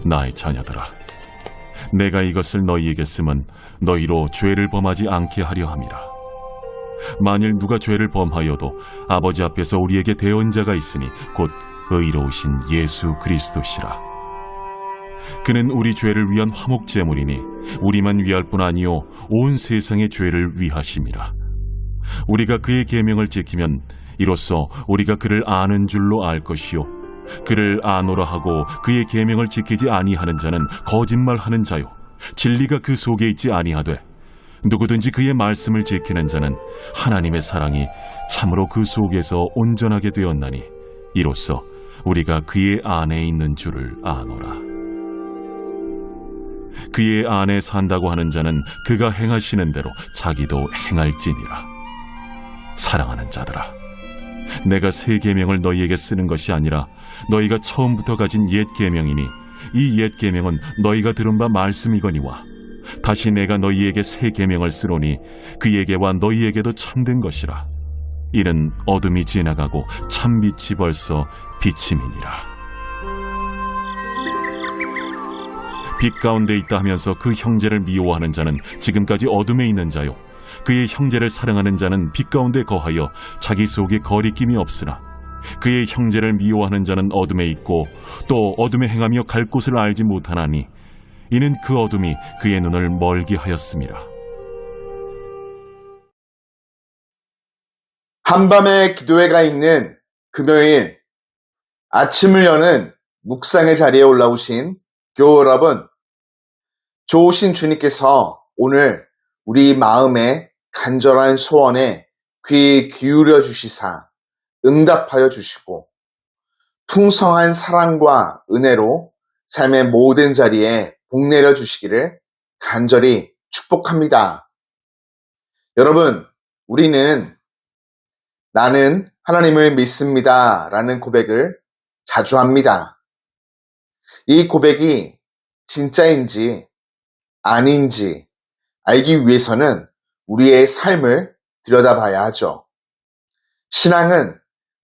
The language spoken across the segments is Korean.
나의 자녀들아, 내가 이것을 너희에게 쓰면 너희로 죄를 범하지 않게 하려 함이라. 만일 누가 죄를 범하여도 아버지 앞에서 우리에게 대언자가 있으니 곧 의로우신 예수 그리스도시라. 그는 우리 죄를 위한 화목제물이니 우리만 위할 뿐 아니요 온 세상의 죄를 위하심이라. 우리가 그의 계명을 지키면 이로써 우리가 그를 아는 줄로 알 것이요 그를 아노라 하고 그의 계명을 지키지 아니하는 자는 거짓말하는 자요 진리가 그 속에 있지 아니하되 누구든지 그의 말씀을 지키는 자는 하나님의 사랑이 참으로 그 속에서 온전하게 되었나니 이로써 우리가 그의 안에 있는 줄을 아노라. 그의 안에 산다고 하는 자는 그가 행하시는 대로 자기도 행할지니라. 사랑하는 자들아, 내가 새 계명을 너희에게 쓰는 것이 아니라 너희가 처음부터 가진 옛 계명이니 이 옛 계명은 너희가 들은 바 말씀이거니와 다시 내가 너희에게 새 계명을 쓰노니 그에게와 너희에게도 참된 것이라. 이는 어둠이 지나가고 참빛이 벌써 비침이니라. 빛 가운데 있다 하면서 그 형제를 미워하는 자는 지금까지 어둠에 있는 자요 그의 형제를 사랑하는 자는 빛 가운데 거하여 자기 속에 거리낌이 없으나 그의 형제를 미워하는 자는 어둠에 있고 또 어둠에 행하며 갈 곳을 알지 못하나니 이는 그 어둠이 그의 눈을 멀게 하였음이라. 한밤의 기도회가 있는 금요일 아침을 여는 묵상의 자리에 올라오신 교우 여러분, 좋으신 주님께서 오늘 우리 마음의 간절한 소원에 귀 기울여 주시사 응답하여 주시고 풍성한 사랑과 은혜로 삶의 모든 자리에 복내려 주시기를 간절히 축복합니다. 여러분, 우리는 나는 하나님을 믿습니다 라는 고백을 자주 합니다. 이 고백이 진짜인지 아닌지 알기 위해서는 우리의 삶을 들여다봐야 하죠. 신앙은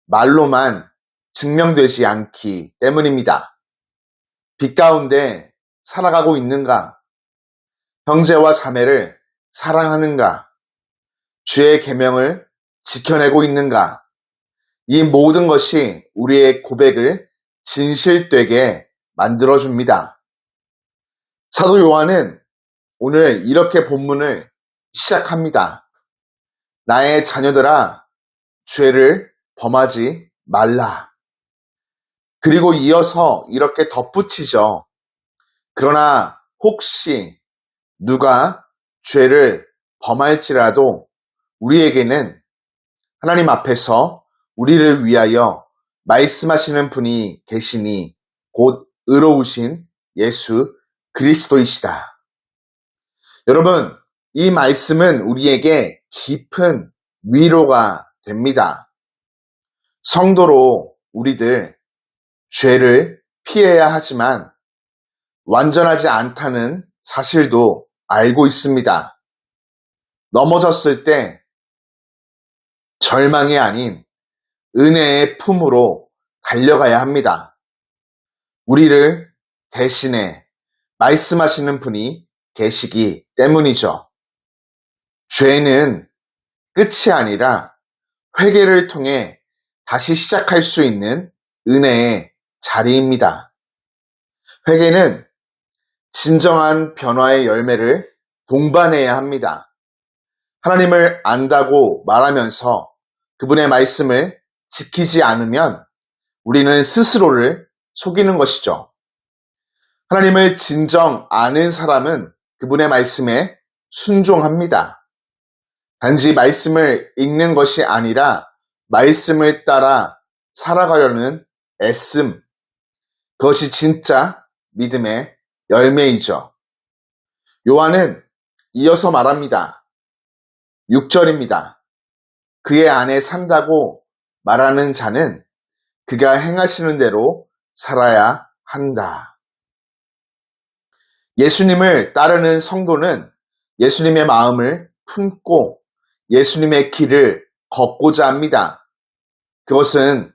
말로만 증명되지 않기 때문입니다. 빛 가운데 살아가고 있는가? 형제와 자매를 사랑하는가? 주의 계명을 지켜내고 있는가? 이 모든 것이 우리의 고백을 진실되게 만들어줍니다. 사도 요한은 오늘 이렇게 본문을 시작합니다. 나의 자녀들아, 죄를 범하지 말라. 그리고 이어서 이렇게 덧붙이죠. 그러나 혹시 누가 죄를 범할지라도 우리에게는 하나님 앞에서 우리를 위하여 말씀하시는 분이 계시니 곧 의로우신 예수 그리스도이시다. 여러분, 이 말씀은 우리에게 깊은 위로가 됩니다. 성도로 우리들 죄를 피해야 하지만 완전하지 않다는 사실도 알고 있습니다. 넘어졌을 때 절망이 아닌 은혜의 품으로 달려가야 합니다. 우리를 대신에 말씀하시는 분이 계시기 때문이죠. 죄는 끝이 아니라 회개를 통해 다시 시작할 수 있는 은혜의 자리입니다. 회개는 진정한 변화의 열매를 동반해야 합니다. 하나님을 안다고 말하면서 그분의 말씀을 지키지 않으면 우리는 스스로를 속이는 것이죠. 하나님을 진정 아는 사람은 그분의 말씀에 순종합니다. 단지 말씀을 읽는 것이 아니라 말씀을 따라 살아가려는 애씀, 그것이 진짜 믿음의 열매이죠. 요한은 이어서 말합니다. 6절입니다. 그의 안에 산다고 말하는 자는 그가 행하시는 대로 살아야 한다. 예수님을 따르는 성도는 예수님의 마음을 품고 예수님의 길을 걷고자 합니다. 그것은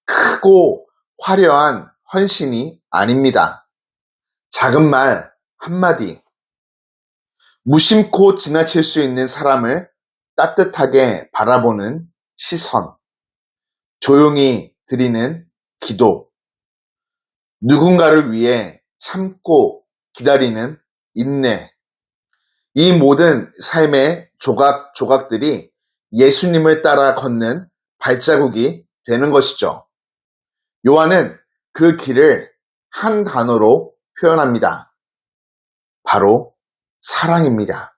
크고 화려한 헌신이 아닙니다. 작은 말 한마디, 무심코 지나칠 수 있는 사람을 따뜻하게 바라보는 시선, 조용히 드리는 기도, 누군가를 위해 참고 기다리는 인내, 이 모든 삶의 조각조각들이 예수님을 따라 걷는 발자국이 되는 것이죠. 요한은 그 길을 한 단어로 표현합니다. 바로 사랑입니다.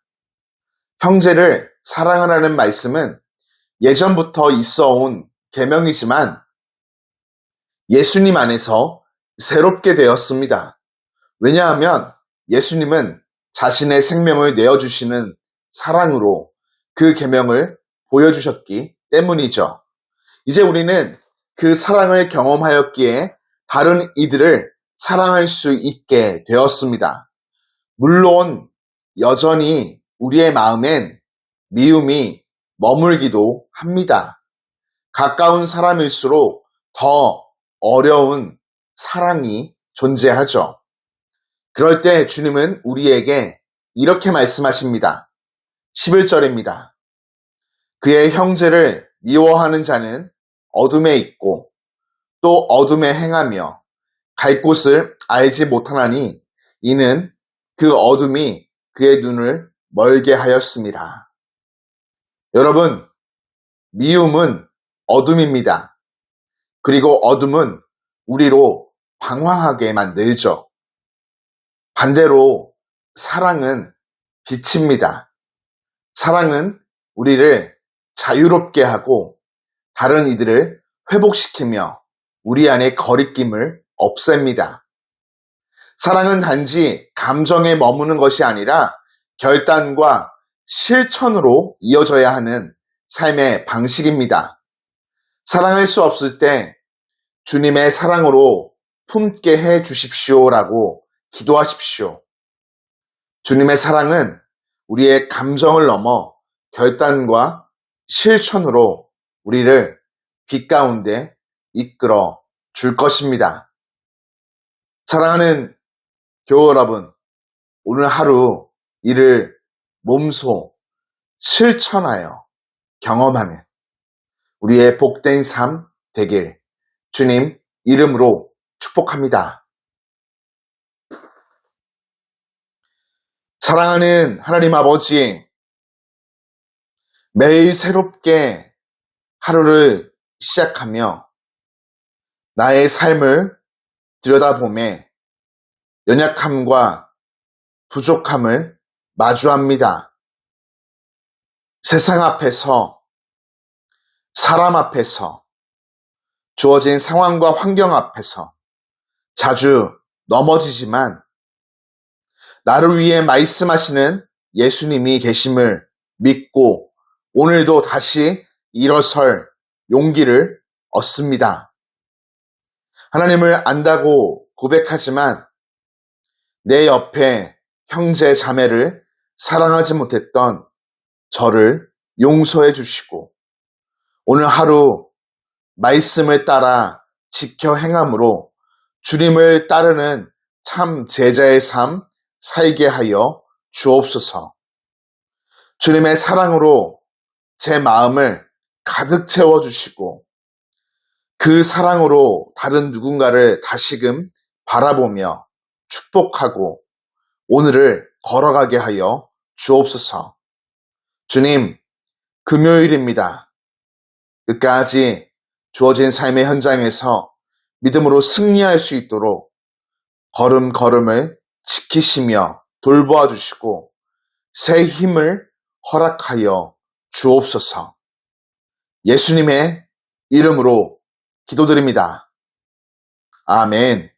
형제를 사랑하라는 말씀은 예전부터 있어온 계명이지만 예수님 안에서 새롭게 되었습니다. 왜냐하면 예수님은 자신의 생명을 내어주시는 사랑으로 그 계명을 보여주셨기 때문이죠. 이제 우리는 그 사랑을 경험하였기에 다른 이들을 사랑할 수 있게 되었습니다. 물론 여전히 우리의 마음엔 미움이 머물기도 합니다. 가까운 사람일수록 더 어려운 사랑이 존재하죠. 그럴 때 주님은 우리에게 이렇게 말씀하십니다. 11절입니다. 그의 형제를 미워하는 자는 어둠에 있고 또 어둠에 행하며 갈 곳을 알지 못하나니 이는 그 어둠이 그의 눈을 멀게 하였습니다. 여러분, 미움은 어둠입니다. 그리고 어둠은 우리로 방황하게 만들죠. 반대로 사랑은 빛입니다. 사랑은 우리를 자유롭게 하고 다른 이들을 회복시키며 우리 안의 거리낌을 없앱니다. 사랑은 단지 감정에 머무는 것이 아니라 결단과 실천으로 이어져야 하는 삶의 방식입니다. 사랑할 수 없을 때 주님의 사랑으로 품게 해 주십시오라고 기도하십시오. 주님의 사랑은 우리의 감정을 넘어 결단과 실천으로 우리를 빛 가운데 이끌어 줄 것입니다. 사랑하는 교우 여러분, 오늘 하루 이를 몸소 실천하여 경험하는 우리의 복된 삶 되길 주님 이름으로 축복합니다. 사랑하는 하나님 아버지, 매일 새롭게 하루를 시작하며 나의 삶을 들여다보며 연약함과 부족함을 마주합니다. 세상 앞에서, 사람 앞에서, 주어진 상황과 환경 앞에서 자주 넘어지지만 나를 위해 말씀하시는 예수님이 계심을 믿고 오늘도 다시 일어설 용기를 얻습니다. 하나님을 안다고 고백하지만 내 옆에 형제 자매를 사랑하지 못했던 저를 용서해 주시고 오늘 하루 말씀을 따라 지켜 행함으로 주님을 따르는 참 제자의 삶 살게 하여 주옵소서. 주님의 사랑으로 제 마음을 가득 채워주시고 그 사랑으로 다른 누군가를 다시금 바라보며 축복하고 오늘을 걸어가게 하여 주옵소서. 주님, 금요일입니다. 끝까지 주어진 삶의 현장에서 믿음으로 승리할 수 있도록 걸음걸음을 지키시며 돌보아 주시고 새 힘을 허락하여 주옵소서. 예수님의 이름으로 기도드립니다. 아멘.